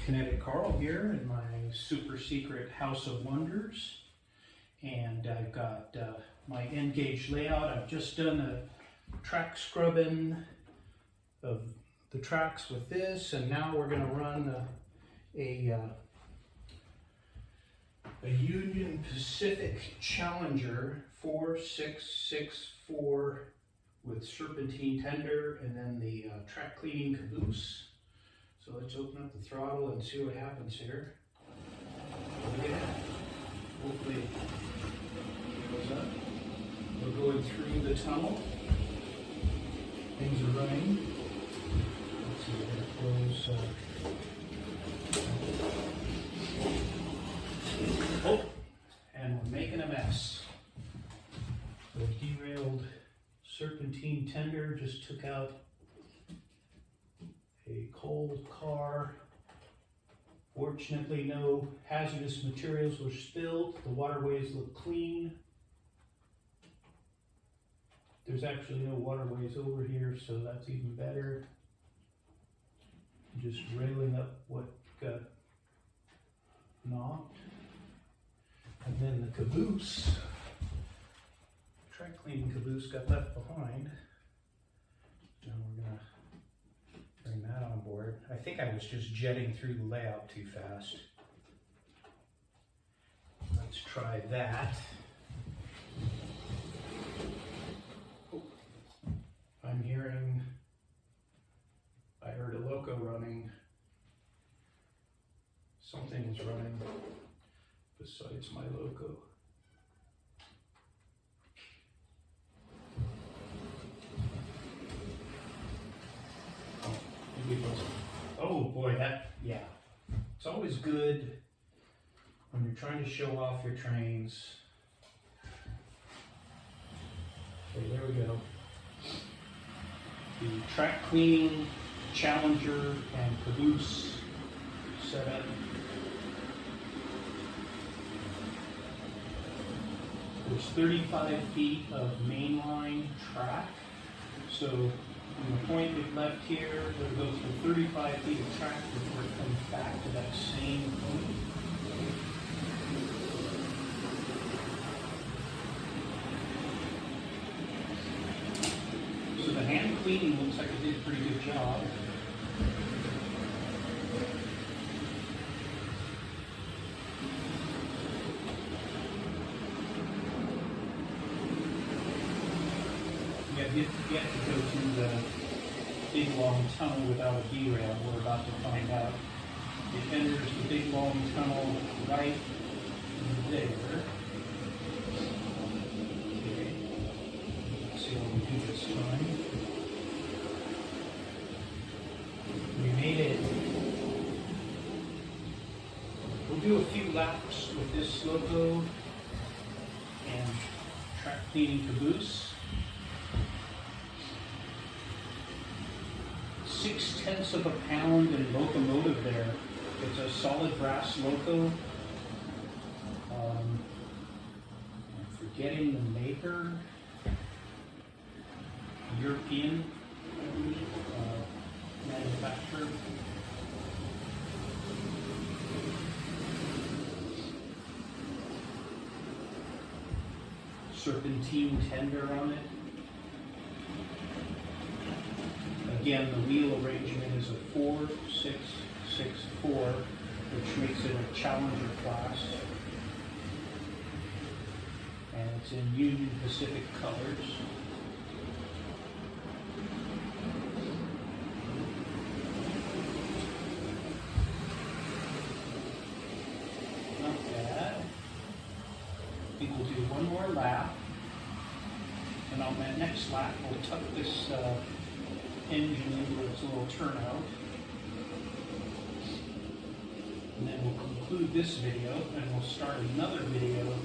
Kinetic Carl here in my super secret House of Wonders, and I've got my end gauge layout. I've just done a track scrubbing of the tracks with this, and now we're going to run a Union Pacific Challenger 4664 with serpentine tender, and then the track cleaning caboose. So let's open up the throttle and see what happens here. Look at that. Hopefully it goes up. We're going through the tunnel. Things are running. Let's see, we're going to close. Oh, and we're making a mess. The derailed serpentine tender just took out a cold car. Fortunately, no hazardous materials were spilled. The waterways look clean. There's actually no waterways over here, so that's even better. Just railing up what got knocked. And then the caboose, track cleaning caboose, got left behind. Now we're gonna bring that on board. I think I was just jetting through the layout too fast. Let's try that. Oh, I'm hearing, I heard a loco running. Something is running besides my loco. Oh boy, yeah. It's always good when you're trying to show off your trains. Okay, there we go. The track cleaning Challenger and caboose setup. There's 35 feet of mainline track. So from the point it left here, it'll go through 35 feet of track before it comes back to that same point. So the hand cleaning looks like it did a pretty good job. Get to go through the big long tunnel without a derail. We're about to find out. It enters the big long tunnel right there. Okay. Let's see what we do this time. We made it. We'll do a few laps with this loco and track cleaning caboose. 0.6 of a pound in locomotive there. It's a solid brass loco. I'm forgetting the maker. European manufacturer. Serpentine tender on it. Again, the wheel arrangement is a 4664, which makes it a Challenger class. And it's in Union Pacific colors. Not bad. I think we'll do one more lap. And on that next lap, we'll tuck this engine into its little turnout. And then we'll conclude this video, and we'll start another video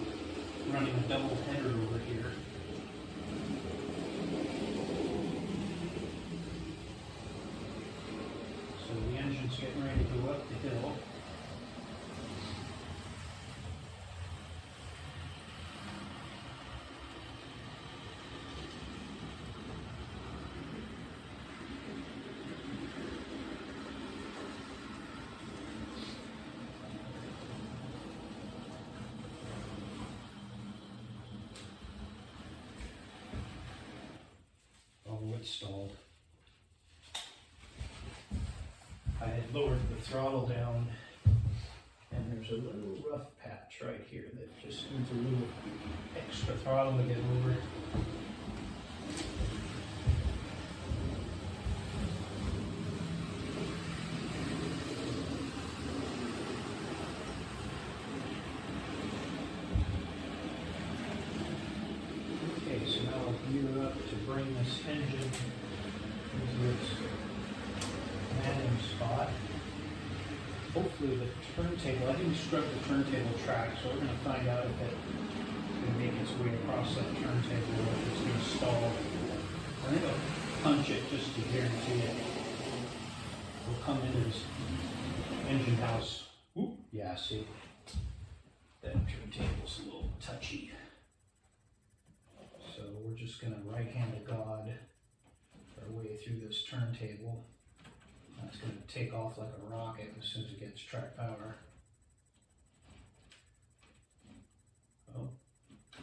running a double header over here. So the engine's getting ready to go up the hill. it's stalled. I had lowered the throttle down, and there's a little rough patch right here that just needs a little extra throttle to get over it. Okay, so now I'll gear up to bring this engine into its landing spot. Hopefully the turntable, I didn't scrub the turntable track, so we're going to find out if it can make its way across that turntable or if it's going to stall. I think I'll punch it just to guarantee it. We'll come into this engine house. Ooh, yeah, see, that turntable's a little touchy. So we're just going to right-handed God our way through this turntable. That's going to take off like a rocket as soon as it gets track power. Oh,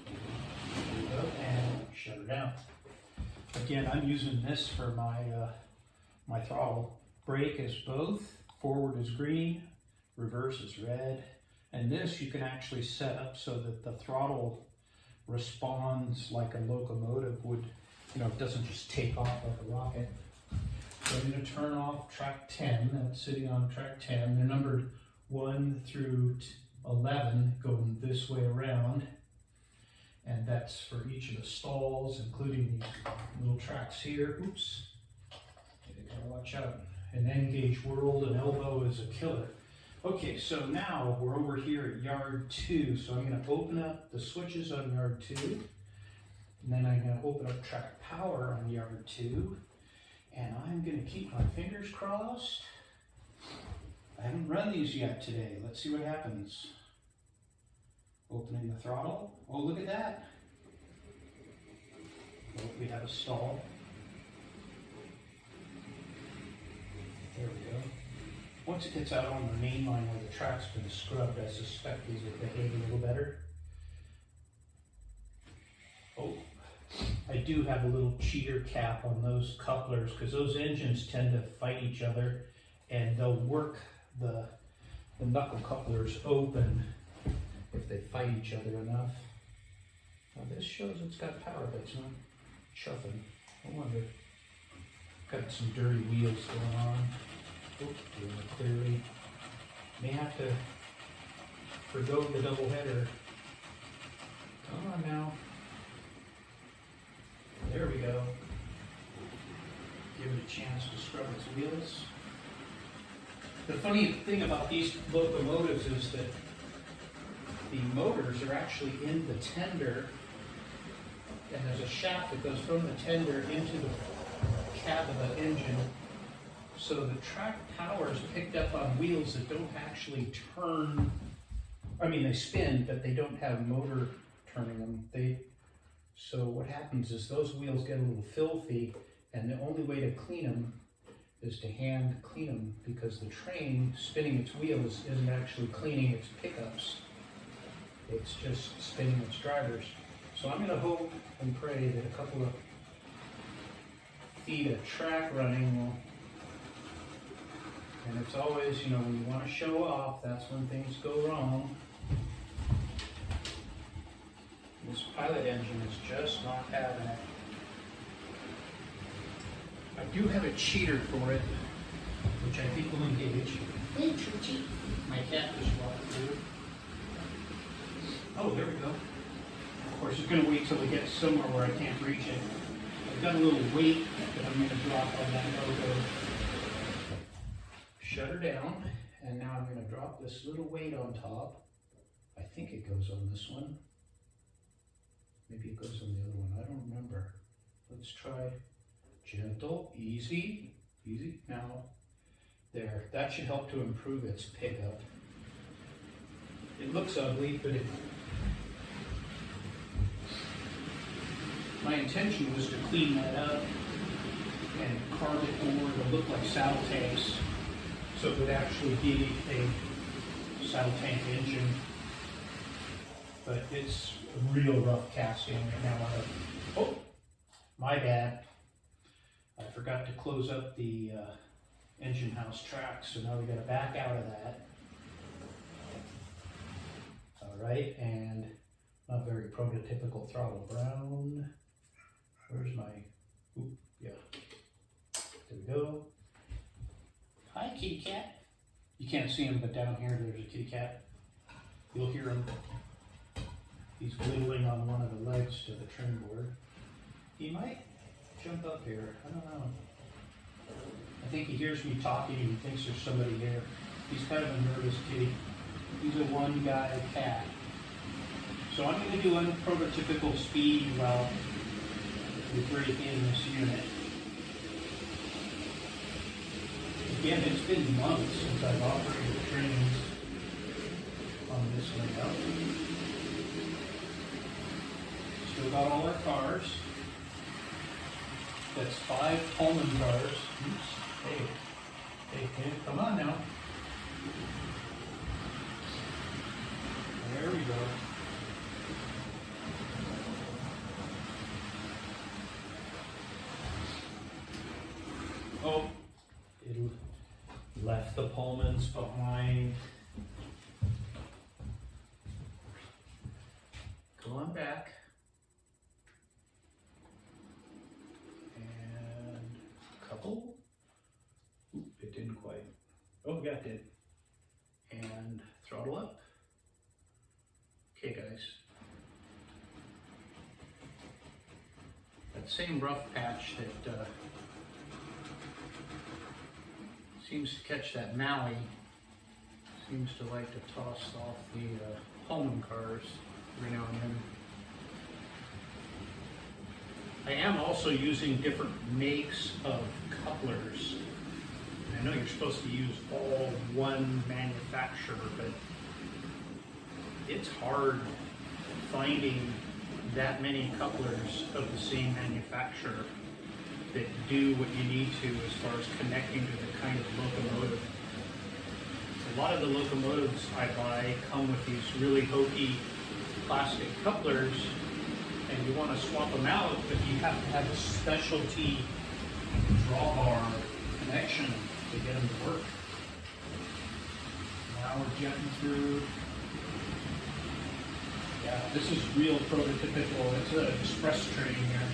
there we go, and shut her down. Again, I'm using this for my my throttle. Brake is both. Forward is green, reverse is red, and this you can actually set up so that the throttle responds like a locomotive would. You know, it doesn't just take off like a rocket. So I'm going to turn off track 10, that's sitting on track 10. They're numbered 1 through 11 going this way around. And that's for each of the stalls, including these little tracks here. Oops, you gotta watch out. An N-gauge world, an elbow is a killer. Okay, so now we're over here at yard 2. So I'm going to open up the switches on yard 2. And then I'm going to open up track power on yard 2. And I'm going to keep my fingers crossed. I haven't run these yet today. Let's see what happens. Opening the throttle. Oh, look at that. Oh, we have a stall. There we go. Once it gets out on the main line where the track's been scrubbed, I suspect these will behave a little better. Oh. I do have a little cheater cap on those couplers because those engines tend to fight each other and they'll work the knuckle couplers open if they fight each other enough. Now this shows it's got power, but it's not chuffing. I wonder. Got some dirty wheels going on. Oops, doing it clearly. May have to forgo the double header. Come on now. There we go. Give it a chance to scrub its wheels. The funny thing about these locomotives is that the motors are actually in the tender, and there's a shaft that goes from the tender into the cab of the engine. So the track power is picked up on wheels that don't actually turn. I mean, they spin, but they don't have motor turning them. So what happens is those wheels get a little filthy, and the only way to clean them is to hand clean them because the train spinning its wheels isn't actually cleaning its pickups. It's just spinning its drivers. So I'm going to hope and pray that a couple of feet of track running will, and it's always, you know, when you want to show off, that's when things go wrong. This pilot engine is just not having it. I do have a cheater for it, which I think will engage. Hey, Trichy. My cat just walked through. Oh, there we go. Of course, it's going to wait till it gets somewhere where I can't reach it. I've got a little weight that I'm going to drop on that logo. Shut her down, and now I'm going to drop this little weight on top. I think it goes on this one. Maybe it goes on the other one. I don't remember. Let's try gentle, easy, easy. Now, there. That should help to improve its pickup. It looks ugly, but my intention was to clean that up and carve it more to look like saddle tanks, so it would actually be a saddle tank engine. But it's a real rough casting right now. Oh, my bad. I forgot to close up the engine house track, so now we gotta back out of that. All right, and not very prototypical throttle brown. Where's my, oop, yeah, there we go. Hi, kitty cat. You can't see him, but down here there's a kitty cat. You'll hear him. He's whittling on one of the legs to the trim board. He might jump up here, I don't know. I think he hears me talking and he thinks there's somebody here. He's kind of a nervous kitty. He's a one-guy cat. So I'm going to do unprototypical speed while we break in this unit. Again, it's been months since I've operated trains on this layout. Still got all our cars. That's 5 Pullman cars. Oops. Hey, come on now. There we go. Oh, it left the Pullmans behind. Come on back. And a couple. Oop, it didn't quite. Oh, yeah, it did. And throttle up. Okay, guys. That same rough patch that seems to catch that Maui seems to like to toss off the Pullman cars every now and then. I am also using different makes of couplers. I know you're supposed to use all one manufacturer, but it's hard finding that many couplers of the same manufacturer that do what you need to as far as connecting to the kind of locomotive. A lot of the locomotives I buy come with these really hokey plastic couplers, and you want to swap them out, but you have to have a specialty drawbar connection to get them to work. Now we're jetting through. Yeah, this is real prototypical. It's an express train here.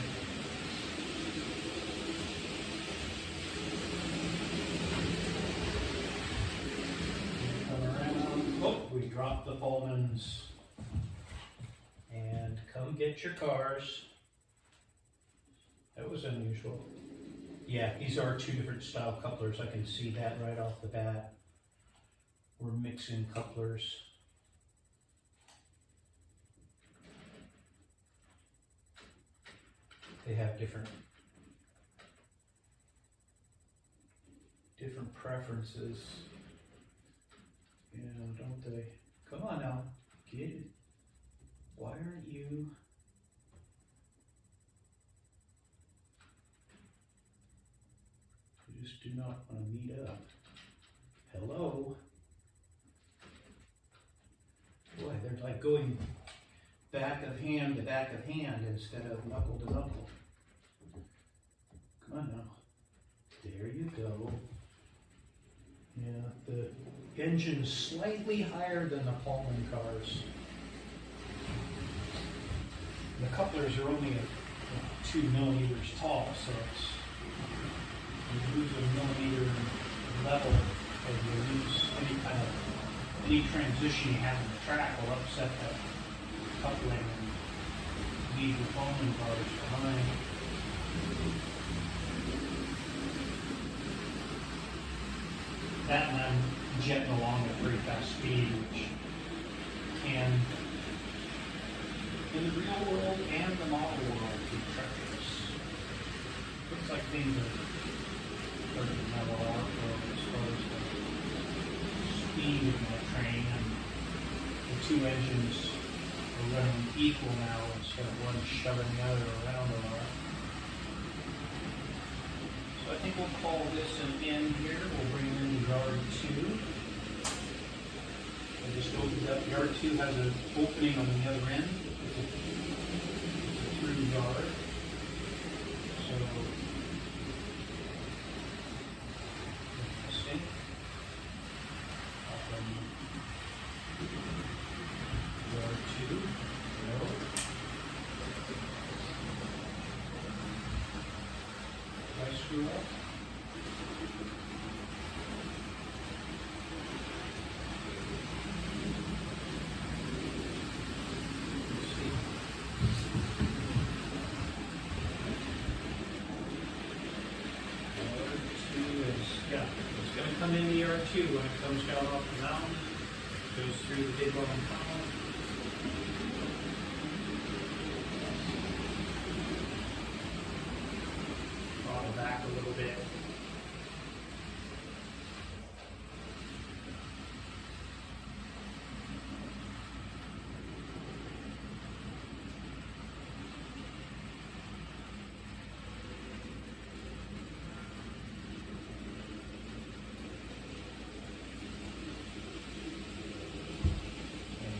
Come around. Oh, we dropped the Pullmans. And come get your cars. That was unusual. Yeah, these are 2 different style couplers. I can see that right off the bat. We're mixing couplers. They have different preferences. You know, don't they? Come on now, get it. Why aren't you? You just do not want to meet up. Hello? Boy, they're like going back of hand to back of hand instead of knuckle to knuckle. Come on now. There you go. Yeah, the engine's slightly higher than the Pullman cars. The couplers are only 2 millimeters tall, so it's, you lose a millimeter level, and you lose any transition you have in the track will upset that coupling and leave the Pullman cars behind. That and I'm jetting along at pretty fast speed, which can, in the real world and the model world, be treacherous. Looks like things are starting to mellow out as far as the speed of the train, and the 2 engines are running equal now instead of one shoving the other around a lot. So I think we'll call this an end here. We'll bring in yard 2. I just opened up. Yard 2 has an opening on the other end. It's a through yard. So down in the yard too when it comes down off the mountain. Goes through the big long tunnel. Throttle back a little bit.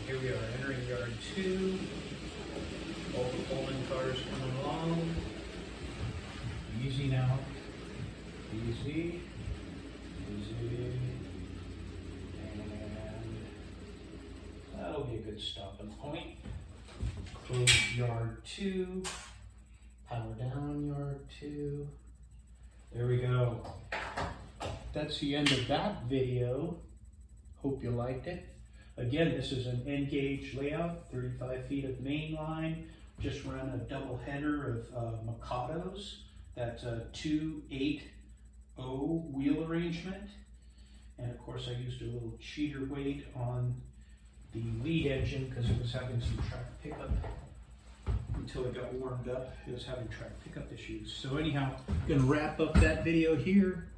Here we are entering yard 2. All the Pullman cars coming along. Easy now. Easy. Easy. And that'll be a good stopping point. Close yard 2. Power down yard 2. There we go. That's the end of that video. Hope you liked it. Again, this is an N-gauge layout, 35 feet of main line. Just run a double header of Mikados. That's a 2-8-0 wheel arrangement. And of course I used a little cheater weight on the lead engine because it was having some track pickup until it got warmed up. It was having track pickup issues. So anyhow, I'm gonna wrap up that video here.